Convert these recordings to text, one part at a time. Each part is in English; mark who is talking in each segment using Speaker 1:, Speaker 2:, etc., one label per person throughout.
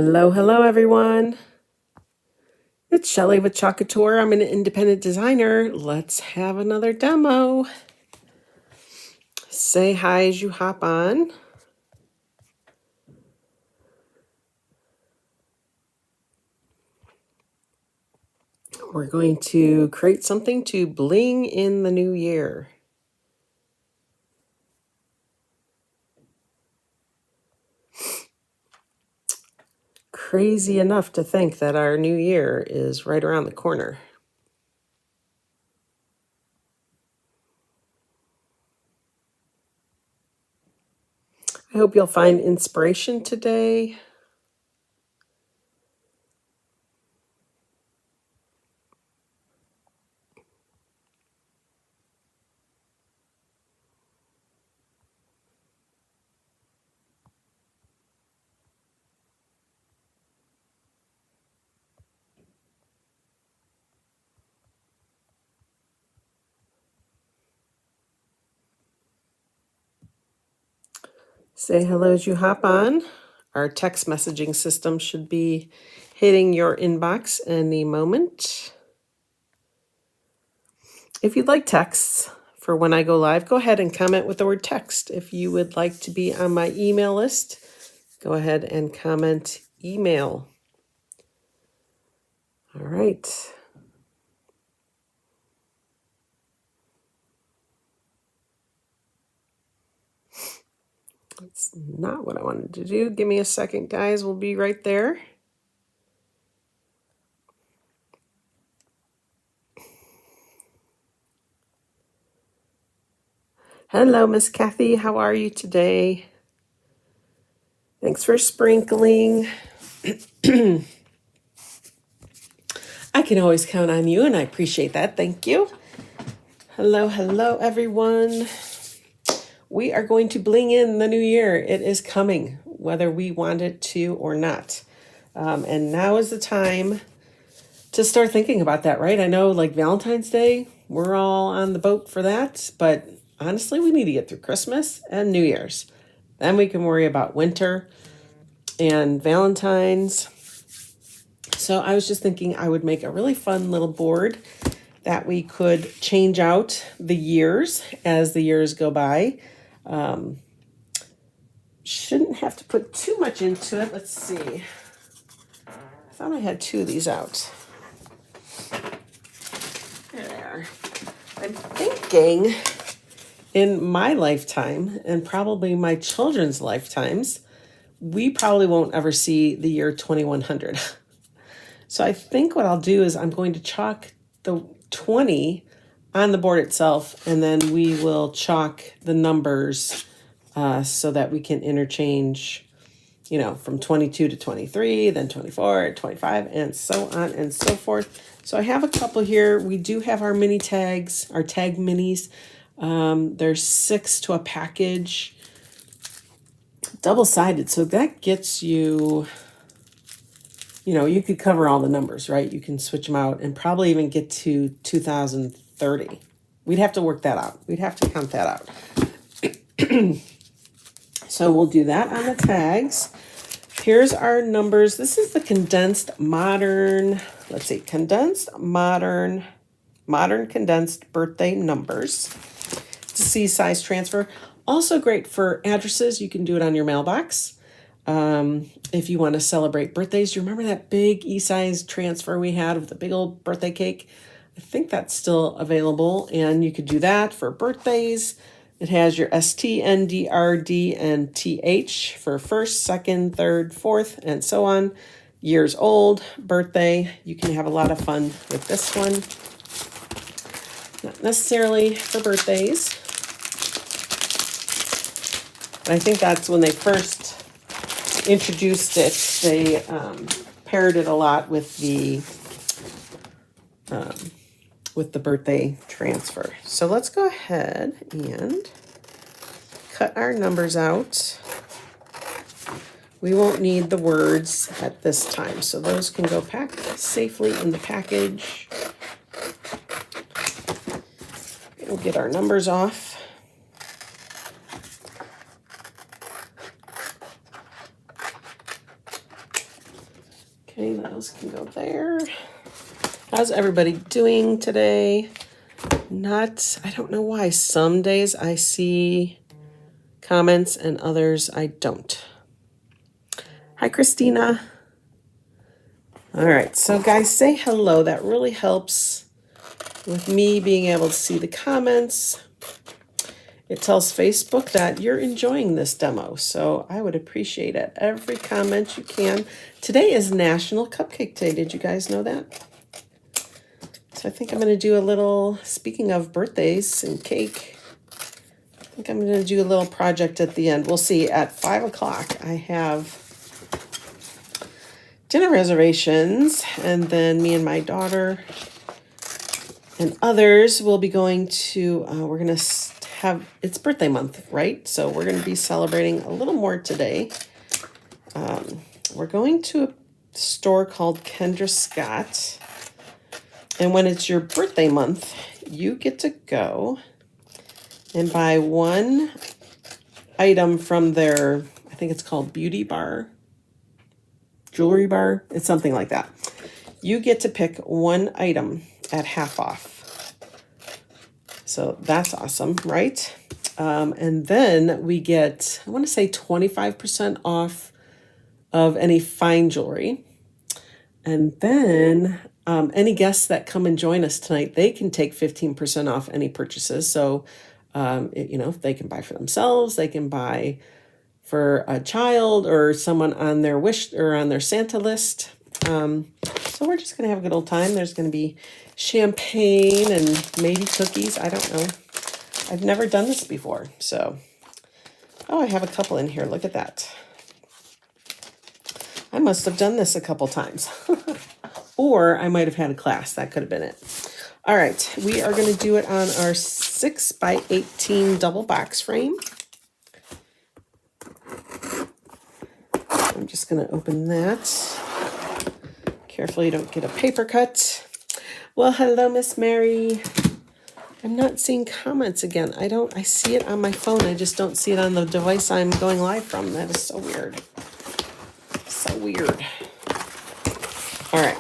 Speaker 1: Hello, hello, everyone. It's Shelly with Couture. I'm an independent designer. Let's have another demo. Say hi as you hop on. We're going to create something to bling in the new year. Crazy enough to think that our new year is right around the corner. I hope you'll find inspiration today. Say hello as you hop on. Our text messaging system should be hitting your inbox any moment. If you'd like texts for when I go live, go ahead and comment with the word text. If you would like to be on my email list, go ahead and comment email. All right. That's not what I wanted to do. Give me a second, guys. We'll be right there. Hello, Miss Kathy. How are you today? Thanks for sprinkling. I can always count on you, and I appreciate that. Thank you. Hello, hello, everyone. We are going to bling in the new year. It is coming, whether we want it to or not. And now is the time to start thinking about that, right? I know, like Valentine's Day, we're all on the boat for that. But honestly, we need to get through Christmas and New Year's. Then we can worry about winter and Valentine's. So I was just thinking I would make a really fun little board that we could change out the years as the years go by. Shouldn't have to put too much into it. Let's see. I thought I had two of these out. There they are. I'm thinking in my lifetime and probably my children's lifetimes, we probably won't ever see the year 2100. So I think what I'll do is I'm going to chalk the 20 on the board itself, and then we will chalk the numbers so that we can interchange, you know, from 22 to 23, then 24, 25, and so on and so forth. So I have a couple here. We do have our mini tags, our tag minis. There's 6 to a package, double-sided. So that gets you, you know, you could cover all the numbers, right? You can switch them out and probably even get to 2030. We'd have to work that out. We'd have to count that out. So we'll do that on the tags. Here's our numbers. This is the condensed modern, let's see, condensed modern condensed birthday numbers. It's a C size transfer. Also great for addresses. You can do it on your mailbox. If you want to celebrate birthdays. Do you remember that big E-size transfer we had with the big old birthday cake? I think that's still available, and you could do that for birthdays. It has your ST, ND, RD, and TH for first, second, third, fourth, and so on. Years old, birthday. You can have a lot of fun with this one. Not necessarily for birthdays. But I think that's when they first introduced it. They paired it a lot with the birthday transfer. So let's go ahead and cut our numbers out. We won't need the words at this time, so those can go packed safely in the package. We'll get our numbers off. Okay, those can go there. How's everybody doing today? I don't know why. Some days I see comments and others I don't. Hi, Christina. All right, so guys, say hello. That really helps with me being able to see the comments. It tells Facebook that you're enjoying this demo, so I would appreciate it. Every comment you can. Today is National Cupcake Day. Did you guys know that? So I think I'm going to do a little, speaking of birthdays and cake, I think I'm going to do a little project at the end. We'll see. At 5 o'clock, I have dinner reservations, and then me and my daughter and others will be going to, we're going to have, it's birthday month, right? So we're going to be celebrating a little more today. We're going to a store called Kendra Scott. And when it's your birthday month, you get to go and buy one item from their, I think it's called Beauty Bar, Jewelry Bar. It's something like that. You get to pick one item at half off. So that's awesome, right? And then we get, I want to say 25% off of any fine jewelry. And then any guests that come and join us tonight, they can take 15% off any purchases. So, they can buy for themselves, they can buy for a child or someone on their wish or on their Santa list. So we're just going to have a good old time. There's going to be champagne and maybe cookies. I don't know. I've never done this before. So, oh, I have a couple in here. Look at that. I must have done this a couple times. Or I might have had a class. That could have been it. All right. We are going to do it on our 6x18 double box frame. I'm just going to open that. Careful you don't get a paper cut. Well, hello, Miss Mary. I'm not seeing comments again. I see it on my phone. I just don't see it on the device I'm going live from. That is so weird. So weird. All right.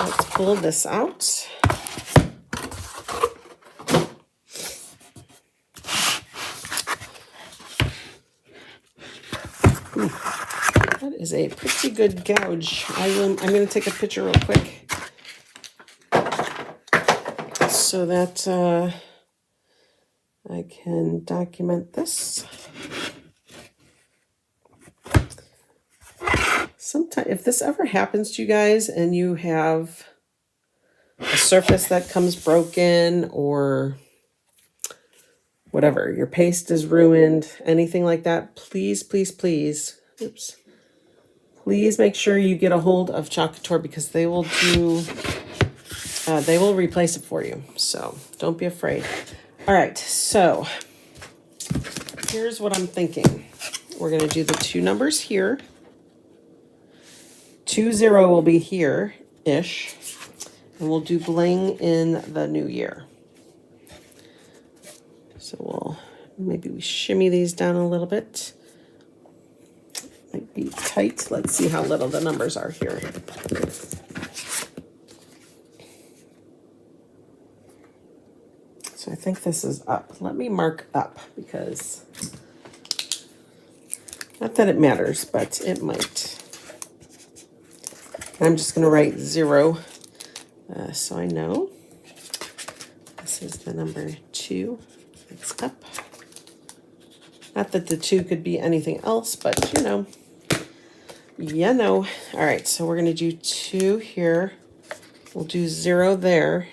Speaker 1: Let's pull this out. That is a pretty good gouge. I'm going to take a picture real quick so that I can document this. Sometimes, if this ever happens to you guys and you have a surface that comes broken or whatever, your paste is ruined, anything like that, please, please, please, please make sure you get a hold of Couture because they will replace it for you. So don't be afraid. All right, so here's what I'm thinking. We're going to do the two numbers here. 20 will be here-ish. And we'll do bling in the new year. So maybe we shimmy these down a little bit. Might be tight. Let's see how little the numbers are here. So I think this is up. Let me mark up because, not that it matters, but it might. I'm just going to write 0 so I know. This is the number 2. It's up. Not that the 2 could be anything else, but you know. All right, so we're going to do 2 here. We'll do 0 there.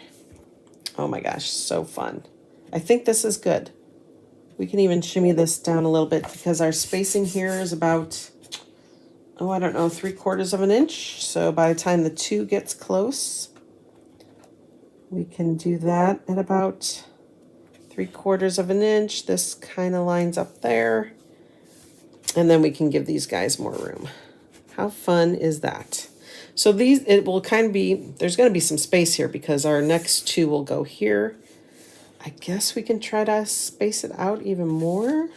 Speaker 1: Oh my gosh, so fun. I think this is good. We can even shimmy this down a little bit because our spacing here is about, I don't know, 3/4 of an inch. So by the time the 2 gets close, we can do that at about 3/4 of an inch. This kind of lines up there. And then we can give these guys more room. How fun is that? So it will kind of be, there's going to be some space here because our next 2 will go here. I guess we can try to space it out even more.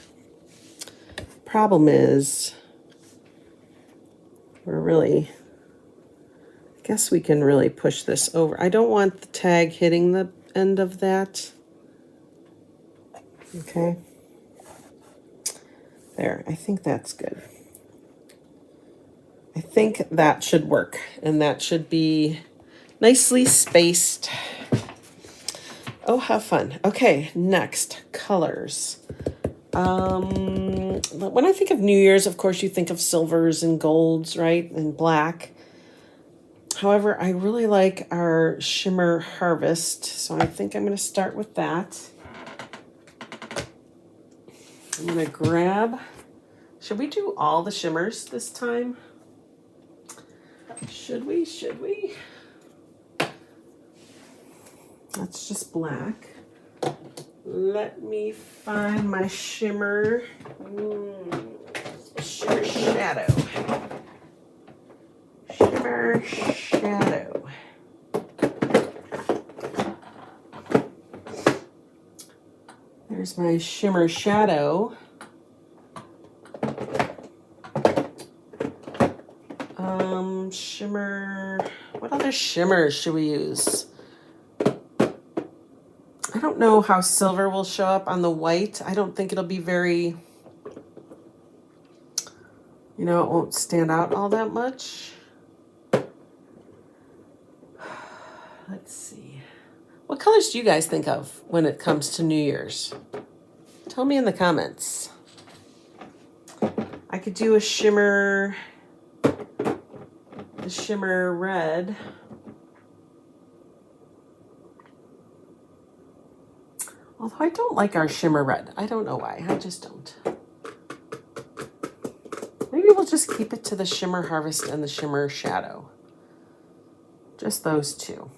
Speaker 1: Problem is, we're really, I guess we can really push this over. I don't want the tag hitting the end of that. Okay. There, I think that's good. I think that should work, and that should be nicely spaced. Oh, how fun. Okay, next, colors. When I think of New Year's, of course, you think of silvers and golds, right? And black. However, I really like our Shimmer Harvest, so I think I'm going to start with that. I'm going to grab, should we do all the shimmers this time? Should we? That's just black. Let me find my shimmer. Shimmer shadow. Shimmer shadow. There's my shimmer shadow. Shimmer. What other shimmers should we use? I don't know how silver will show up on the white. I don't think it'll be very, you know, it won't stand out all that much. Let's see. What colors do you guys think of when it comes to New Year's? Tell me in the comments. I could do a shimmer, the shimmer red. Although I don't like our shimmer red. I don't know why. I just don't. Maybe we'll just keep it to the Shimmer Harvest and the Shimmer Shadow. Just those two.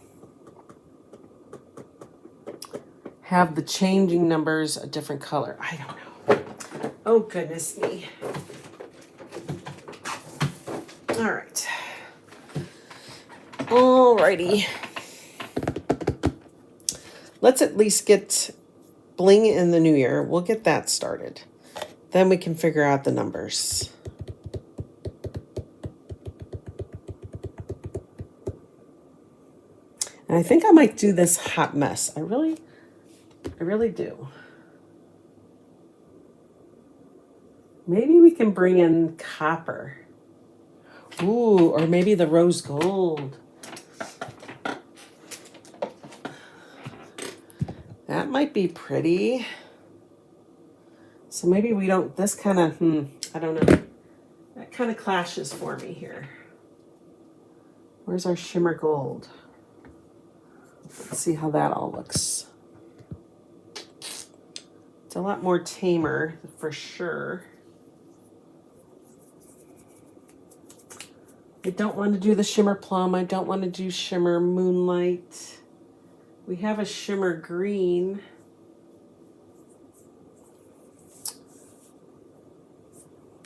Speaker 1: Have the changing numbers a different color. I don't know. Oh, goodness me. All right. Alrighty. Let's at least get Bling in the new year. We'll get that started. Then we can figure out the numbers. And I think I might do this hot mess. I really do. Maybe we can bring in copper. Ooh, or maybe the rose gold. That might be pretty. So maybe we don't, this kind of, I don't know. That kind of clashes for me here. Where's our shimmer gold? Let's see how that all looks. It's a lot more tamer for sure. I don't want to do the shimmer plum. I don't want to do shimmer moonlight. We have a shimmer green.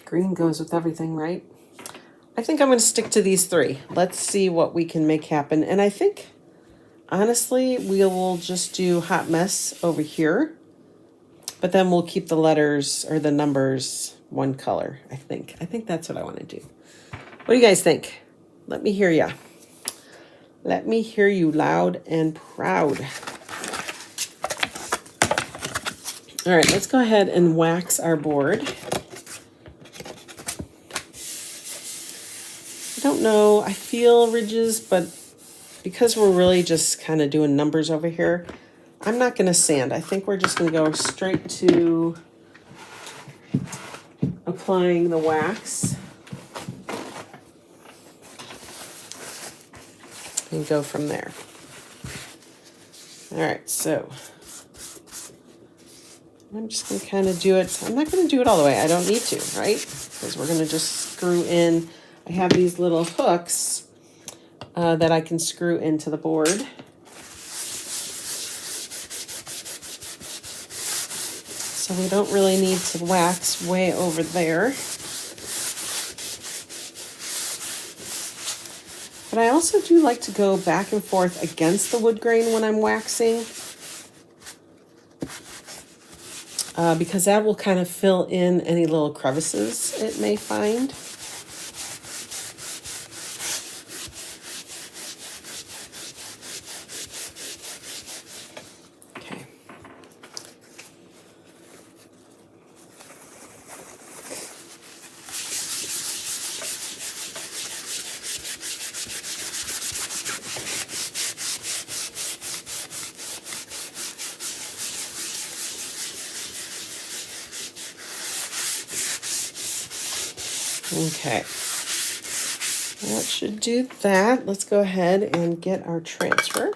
Speaker 1: Green goes with everything, right? I think I'm going to stick to these three. Let's see what we can make happen. And I think, honestly, we will just do hot mess over here. But then we'll keep the letters or the numbers one color, I think. I think that's what I want to do. What do you guys think? Let me hear ya. Let me hear you loud and proud. All right, let's go ahead and wax our board. I don't know, I feel ridges, but because we're really just kind of doing numbers over here, I'm not going to sand. I think we're just going to go straight to applying the wax. And go from there. All right, so I'm just going to kind of do it. I'm not going to do it all the way. I don't need to, right? Because we're going to just screw in. I have these little hooks that I can screw into the board. So we don't really need to wax way over there. But I also do like to go back and forth against the wood grain when I'm waxing. Because that will kind of fill in any little crevices it may find. Okay. That should do that. Let's go ahead and get our transfer.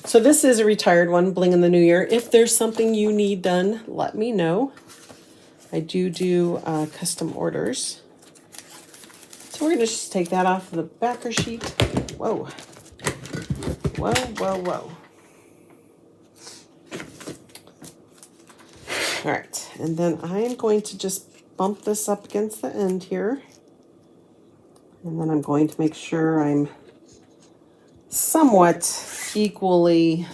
Speaker 1: So this is a retired one, Bling in the New Year. If there's something you need done, let me know. I do custom orders. So we're gonna just take that off the backer sheet. Whoa. Whoa, whoa, whoa. All right, and then I am going to just bump this up against the end here. And then I'm going to make sure I'm somewhat equally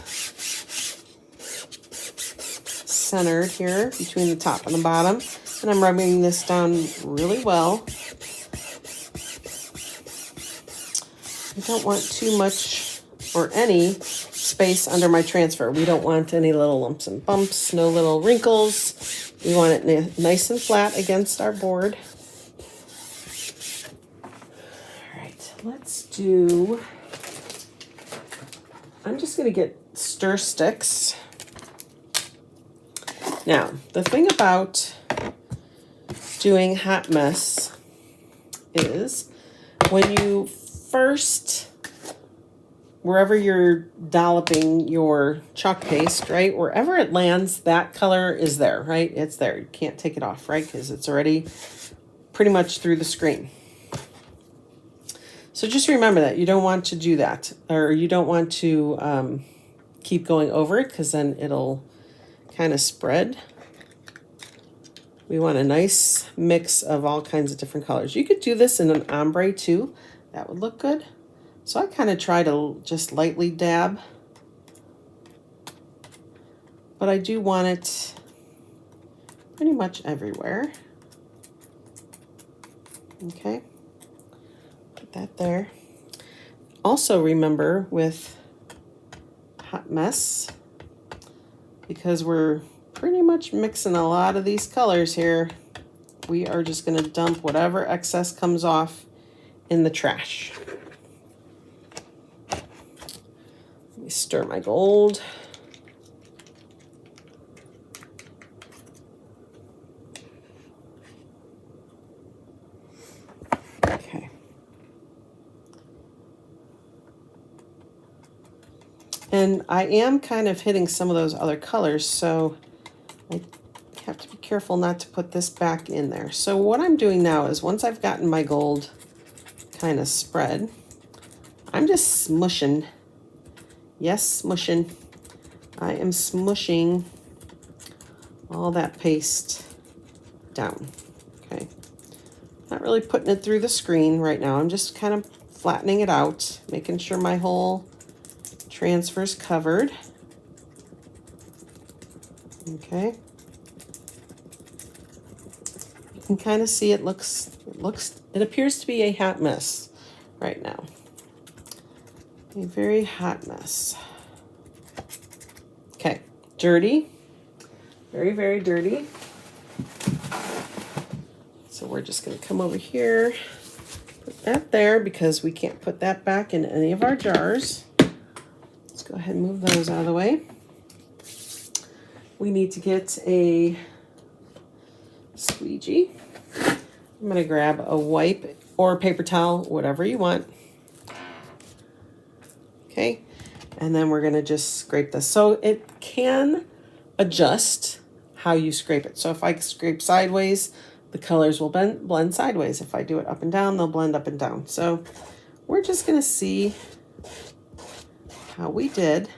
Speaker 1: centered here between the top and the bottom. And I'm rubbing this down really well. I don't want too much or any space under my transfer. We don't want any little lumps and bumps, no little wrinkles. We want it nice and flat against our board. All right, let's do, I'm just gonna get stir sticks. Now, the thing about doing hot mess is when you first, wherever you're dolloping your chalk paste, right, wherever it lands, that color is there, right? It's there. You can't take it off, right? Because it's already pretty much through the screen. So just remember that you don't want to do that, or you don't want to keep going over it, because then it'll kind of spread. We want a nice mix of all kinds of different colors. You could do this in an ombre too. That would look good. So I kind of try to just lightly dab, but I do want it pretty much everywhere. Okay, put that there. Also remember with hot mess, because we're pretty much mixing a lot of these colors here, we are just going to dump whatever excess comes off in the trash. Let me stir my gold. Okay. And I am kind of hitting some of those other colors, so I have to be careful not to put this back in there. So what I'm doing now is, once I've gotten my gold kind of spread, I'm just smushing. Yes, smushing. I am smushing all that paste down. Okay. Not really putting it through the screen right now. I'm just kind of flattening it out, making sure my whole transfer's covered. Okay. You can kind of see it it appears to be a hot mess right now. A very hot mess. Okay, dirty. Very, very dirty. So we're just gonna come over here, put that there, because we can't put that back in any of our jars. Let's go ahead and move those out of the way. We need to get a squeegee. I'm gonna grab a wipe or a paper towel, whatever you want. Okay, and then we're gonna just scrape this. So it can adjust how you scrape it. So if I scrape sideways, the colors will blend sideways. If I do it up and down, they'll blend up and down. So we're just gonna see how we did.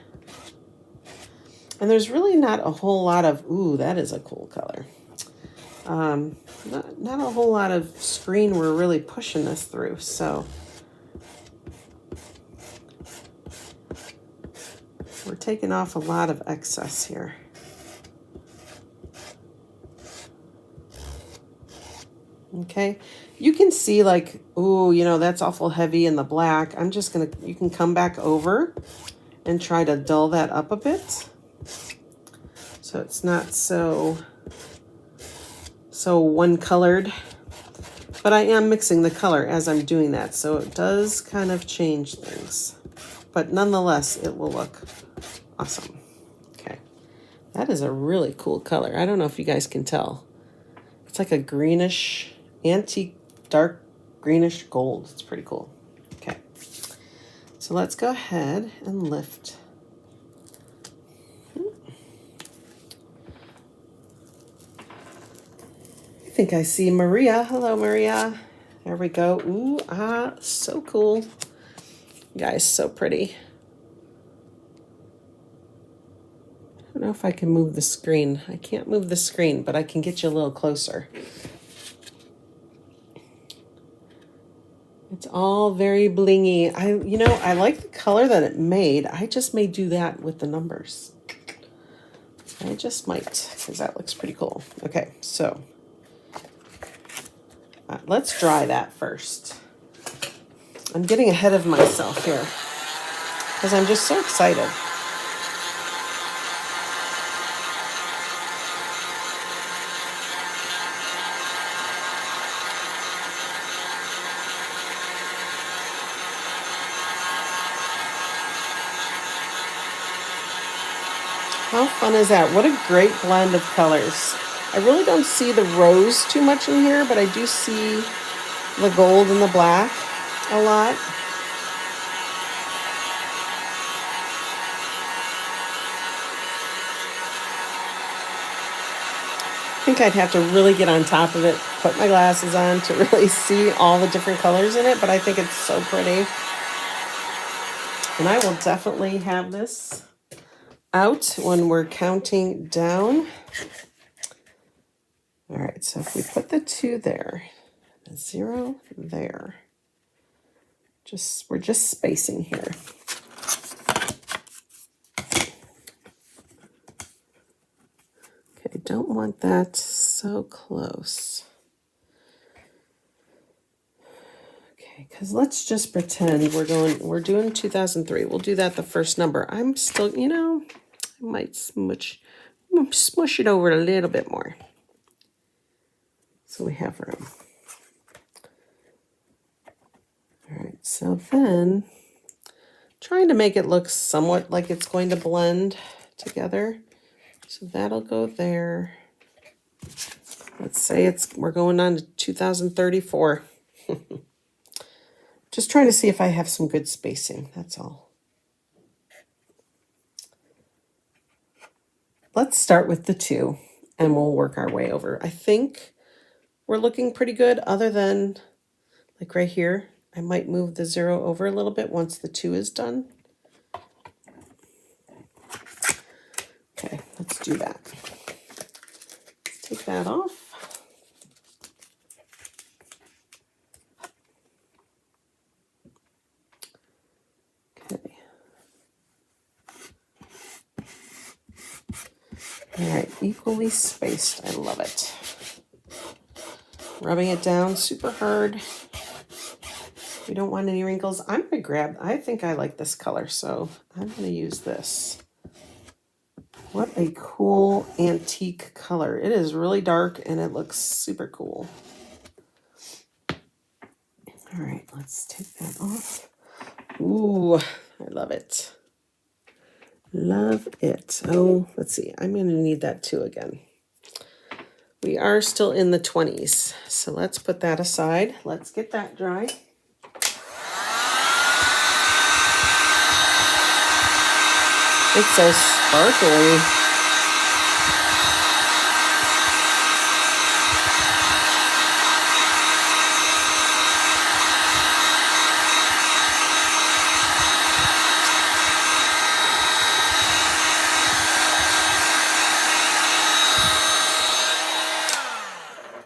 Speaker 1: And there's really not a whole lot of, ooh, that is a cool color. Not a whole lot of screen we're really pushing this through, so we're taking off a lot of excess here. Okay, you can see like, ooh, you know, that's awful heavy in the black. I'm just gonna, you can come back over and try to dull that up a bit, so it's not so one colored, but I am mixing the color as I'm doing that, so it does kind of change things, but nonetheless it will look awesome. Okay, that is a really cool color. I don't know if you guys can tell. It's like a greenish antique dark greenish gold. It's pretty cool. Okay. So let's go ahead and lift. I think I see Maria. Hello, Maria. There we go. Ooh, so cool. Guys, so pretty. I don't know if I can move the screen. I can't move the screen, but I can get you a little closer. It's all very blingy. I like the color that it made. I just may do that with the numbers. I just might, because that looks pretty cool. Okay, so let's dry that first. I'm getting ahead of myself here because I'm just so excited. How fun is that? What a great blend of colors. I really don't see the rose too much in here, but I do see the gold and the black a lot. I think I'd have to really get on top of it, put my glasses on to really see all the different colors in it, but I think it's so pretty. And I will definitely have this out when we're counting down. All right, so if we put the 2 there, the 0 there, we're just spacing here. Okay, don't want that so close. Okay, because let's just pretend we're doing 2003. We'll do that the first number. I'm still, I might smush it over a little bit more. So we have room. All right, so then trying to make it look somewhat like it's going to blend together. So that'll go there. Let's say we're going on to 2034. Just trying to see if I have some good spacing, that's all. Let's start with the 2 and we'll work our way over. I think we're looking pretty good other than like right here. I might move the 0 over a little bit once the 2 is done. Okay, let's do that. Take that off. Okay. All right, equally spaced. I love it. Rubbing it down super hard. We don't want any wrinkles. I think I like this color, so I'm going to use this. What a cool antique color. It is really dark and it looks super cool. All right, let's take that off. Ooh, I love it. Love it. Oh, let's see. I'm going to need that 2 again. We are still in the 20s, so let's put that aside. Let's get that dry. It's so sparkly.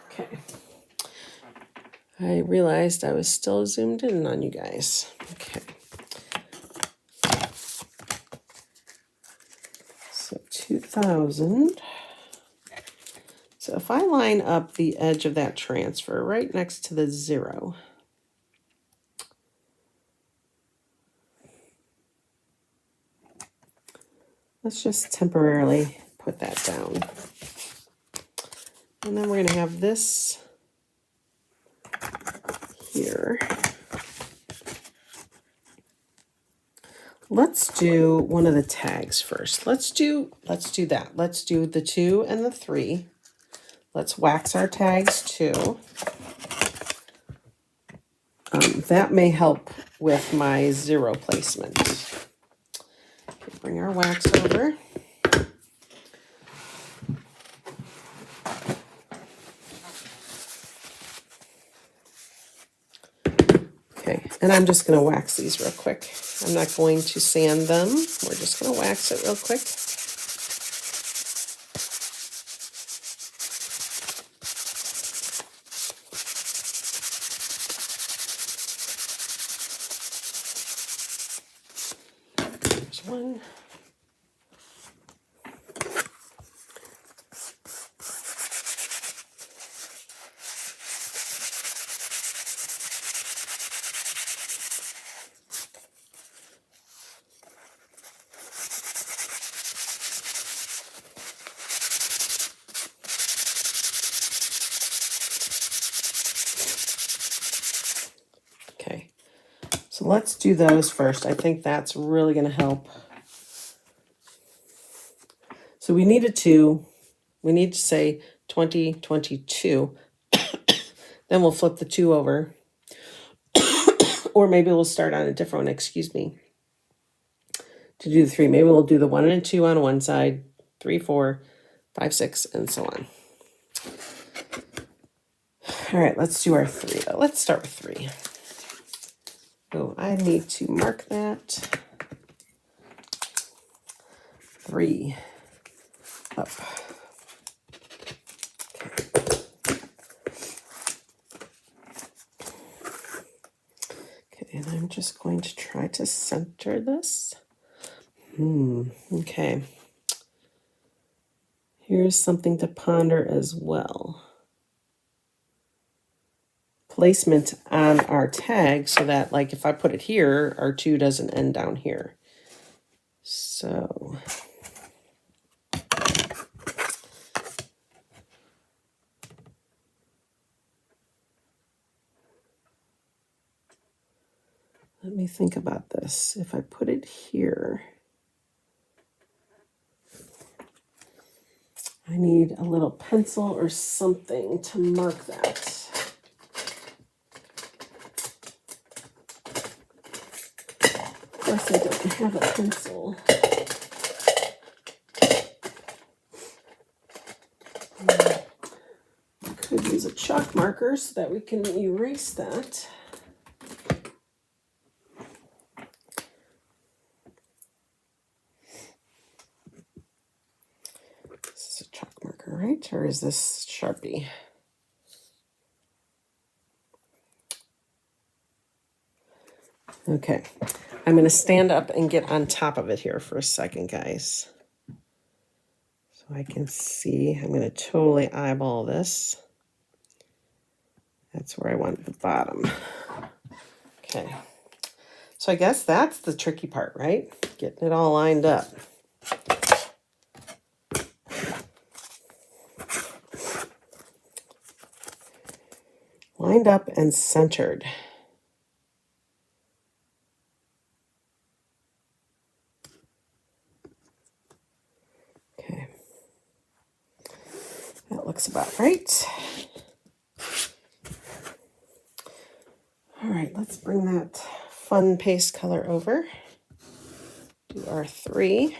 Speaker 1: Okay. I realized I was still zoomed in on you guys. Okay. So 2000. So if I line up the edge of that transfer right next to the 0, let's just temporarily put that down. And then we're going to have this here. Let's do one of the tags first. Let's do that. Let's do the 2 and the 3. Let's wax our tags too. that may help with my zero placement. Okay, bring our wax over. Okay, and I'm just going to wax these real quick. I'm not going to sand them. We're just going to wax it real quick. There's one. Okay, so let's do those first. I think that's really going to help. So we need to say 2022. Then we'll flip the 2 over. Or maybe we'll start on a different one, excuse me. To do the 3, maybe we'll do the 1 and 2 on one side, 3, 4, 5, 6, and so on. All right, let's do our 3 though. Let's start with 3. Oh, I need to mark that. 3 up. Okay, and I'm just going to try to center this. Okay. Here's something to ponder as well. Placement on our tag so that, like, if I put it here, our 2 doesn't end down here. So let me think about this. If I put it here, I need a little pencil or something to mark that. Of course, I don't have a pencil. I could use a chalk marker so that we can erase that. This is a chalk marker, right? Or is this Sharpie? Okay, I'm going to stand up and get on top of it here for a second, guys. So I can see, I'm going to totally eyeball this. That's where I want the bottom. Okay, so I guess that's the tricky part, right? Getting it all lined up. Lined up and centered. Okay, that looks about right. All right, let's bring that fun paste color over. Do our 3.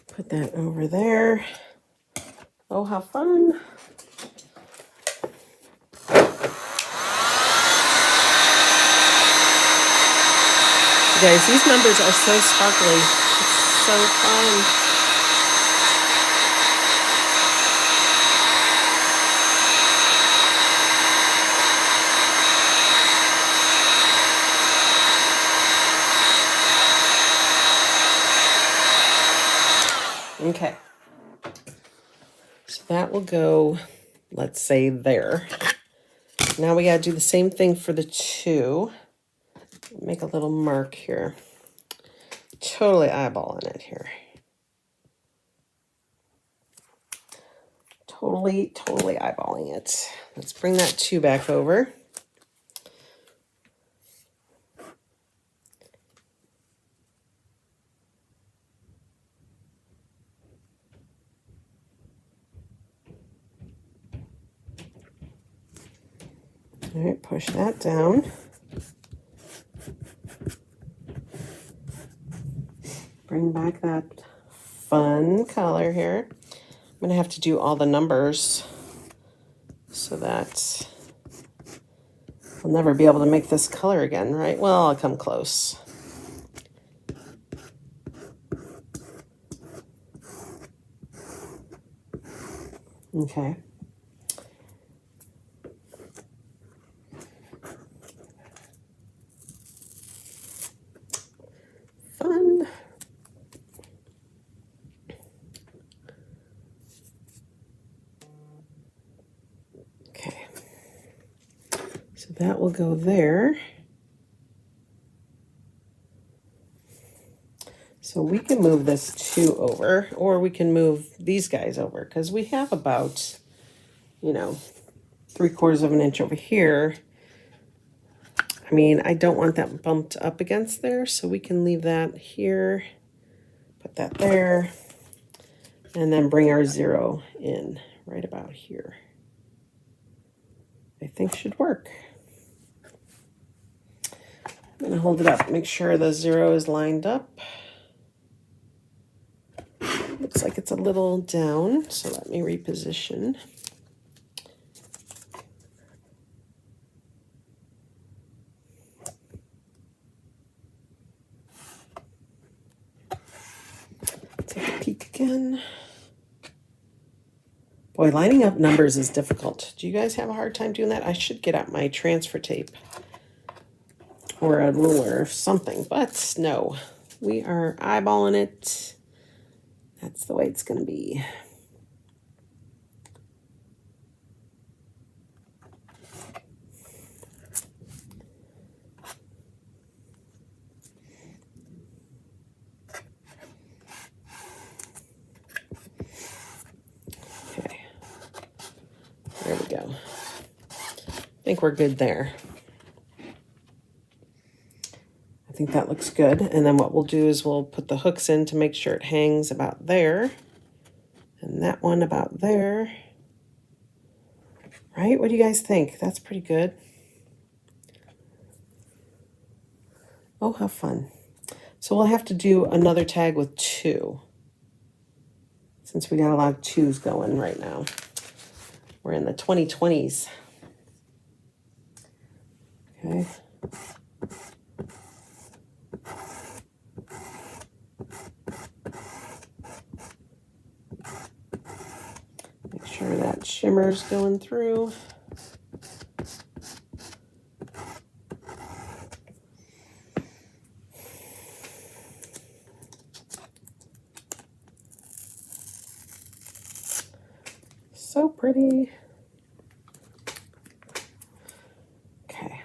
Speaker 1: Put that over there. Oh, how fun. You guys, these numbers are so sparkly. It's so fun. Okay. So that will go, let's say, there. Now we got to do the same thing for the 2. Make a little mark here. Totally eyeballing it here. Totally eyeballing it. Let's bring that 2 back over. push that down. Bring back that fun color here. I'm going to have to do all the numbers so that I'll never be able to make this color again, right? Well, I'll come close. Okay. Fun. Okay. So that will go there. So we can move this 2 over, or we can move these guys over, because we have about, you know, 3/4 of an inch over here. I mean, I don't want that bumped up against there, so we can leave that here, put that there, and then bring our 0 in right about here. I think should work. I'm going to hold it up, make sure the 0 is lined up. Looks like it's a little down, so let me reposition. Take a peek again. Boy, lining up numbers is difficult. Do you guys have a hard time doing that? I should get out my transfer tape or a ruler or something, but no. We are eyeballing it. That's the way it's going to be. Okay. There we go. I think we're good there. I think that looks good. And then what we'll do is we'll put the hooks in to make sure it hangs about there. And that one about there. Right? What do you guys think? That's pretty good. Oh, how fun. So we'll have to do another tag with 2. Since we got a lot of 2s going right now. We're in the 2020s. Okay. Make sure that shimmer's going through. So pretty. Okay.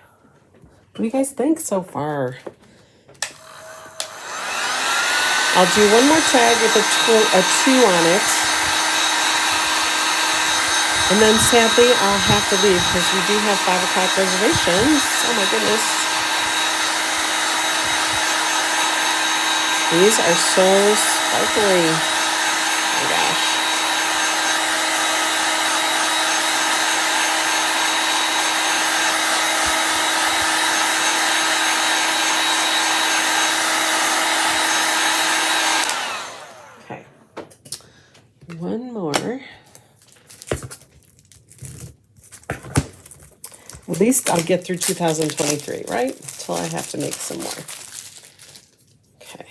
Speaker 1: What do you guys think so far? I'll do one more tag with a 2 on it. And then sadly, I'll have to leave because we do have 5 o'clock reservations. Oh my goodness. These are so sparkly. Oh my gosh. Okay. One more. At least I'll get through 2023, right? Until I have to make some more. Okay.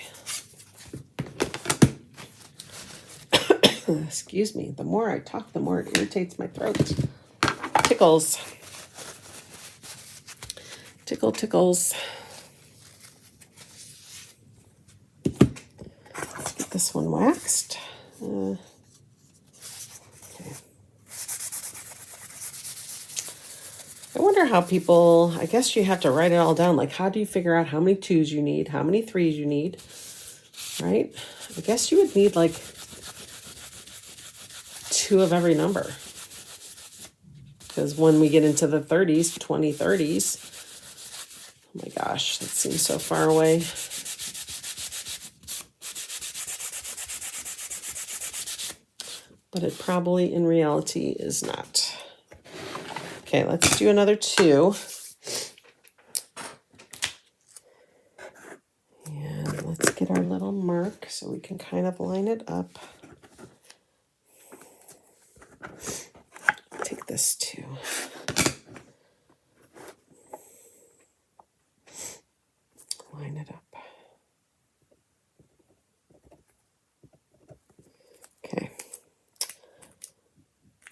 Speaker 1: Excuse me. The more I talk, the more it irritates my throat. Tickles. Tickle, tickles. Let's get this one waxed. Okay. I wonder how people, I guess you have to write it all down. Like, how do you figure out how many 2s you need, how many 3s you need, right? I guess you would need like 2 of every number. Because when we get into the 30s, 20, 30s, oh my gosh, that seems so far away. But it probably in reality is not. Okay, let's do another 2. get our little mark so we can kind of line it up. Take this too. Line it up. Okay.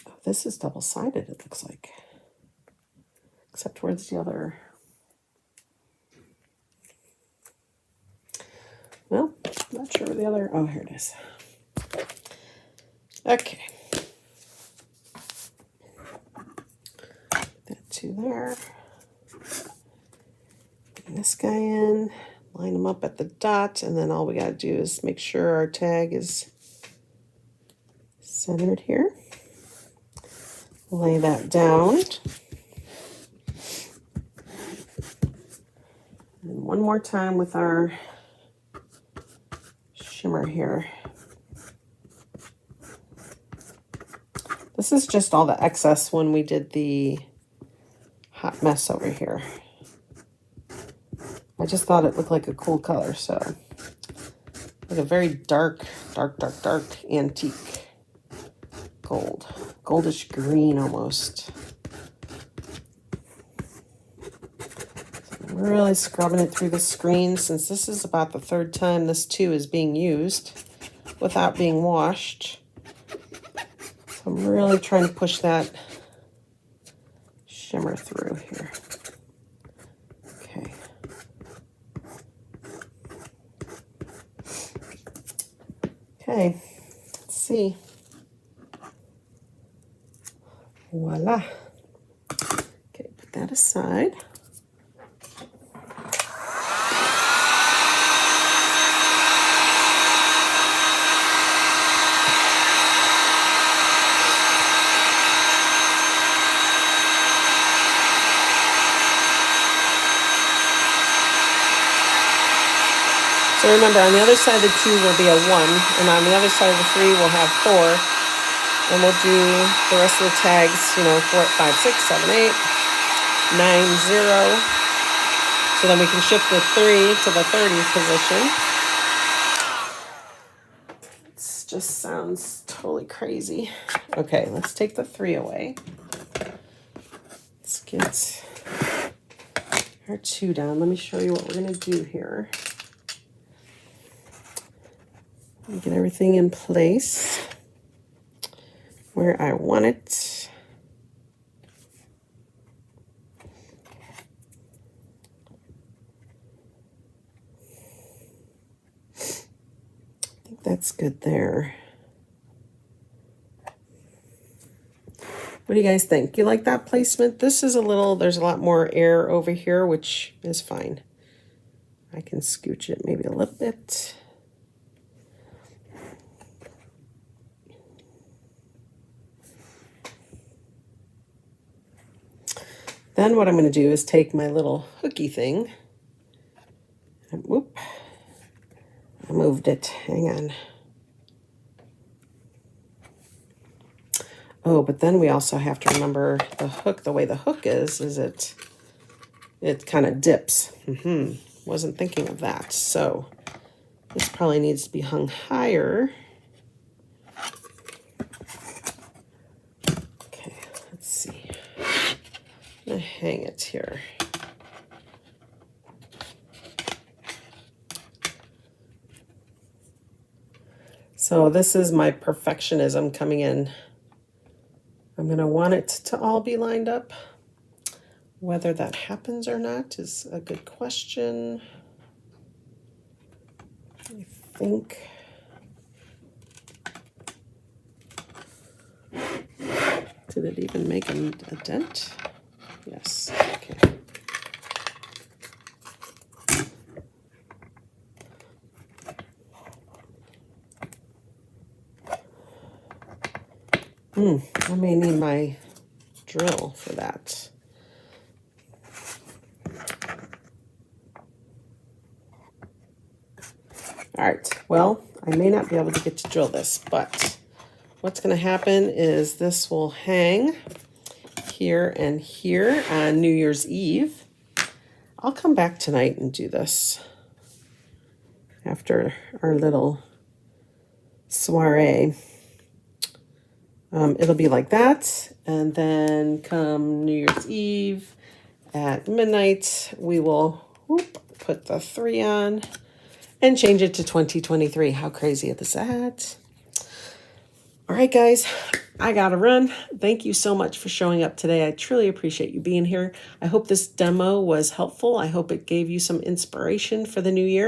Speaker 1: Oh, this is double-sided, it looks like. Except where's the other? Well, not sure where the other, oh, here it is. Okay. That two there. Bring this guy in, line them up at the dot, and then all we gotta do is make sure our tag is centered here. Lay that down. And one more time with our shimmer here. This is just all the excess when we did the hot mess over here. I just thought it looked like a cool color, so like a very dark antique gold, goldish green almost. I'm really scrubbing it through the screen since this is about the third time this too is being used without being washed. So I'm really trying to push that shimmer through here. Okay. Okay, let's see. Voila. Okay, put that aside. So remember, on the other side of the 2 will be a 1, and on the other side of the 3 we'll have 4, and we'll do the rest of the tags, you know, 4, 5, 6, 7, 8, 9, 0. So then we can shift the 3 to the 30 position. It just sounds totally crazy. Okay, let's take the 3 away. Let's get our 2 down. Let me show you what we're going to do here. Get everything in place where I want it. I think that's good there. What do you guys think? You like that placement? This is a little, there's a lot more air over here, which is fine. I can scooch it maybe a little bit. Then what I'm going to do is take my little hooky thing, and whoop, I moved it, hang on. Oh, but then we also have to remember the hook, the way the hook is it kind of dips. Wasn't thinking of that. So this probably needs to be hung higher. Okay, let's see. I'm gonna hang it here. So this is my perfectionism coming in. I'm gonna want it to all be lined up. Whether that happens or not is a good question. I think. Did it even make a dent? Yes, okay. I may need my drill for that. All right, well, I may not be able to get to drill this, but what's going to happen is this will hang here and here on New Year's Eve. I'll come back tonight and do this. after our little soiree. It'll be like that. And then come New Year's Eve at midnight, we will put the 3 on and change it to 2023. How crazy is that? All right, guys, I gotta run. Thank you so much for showing up today. I truly appreciate you being here. I hope this demo was helpful. I hope it gave you some inspiration for the new year.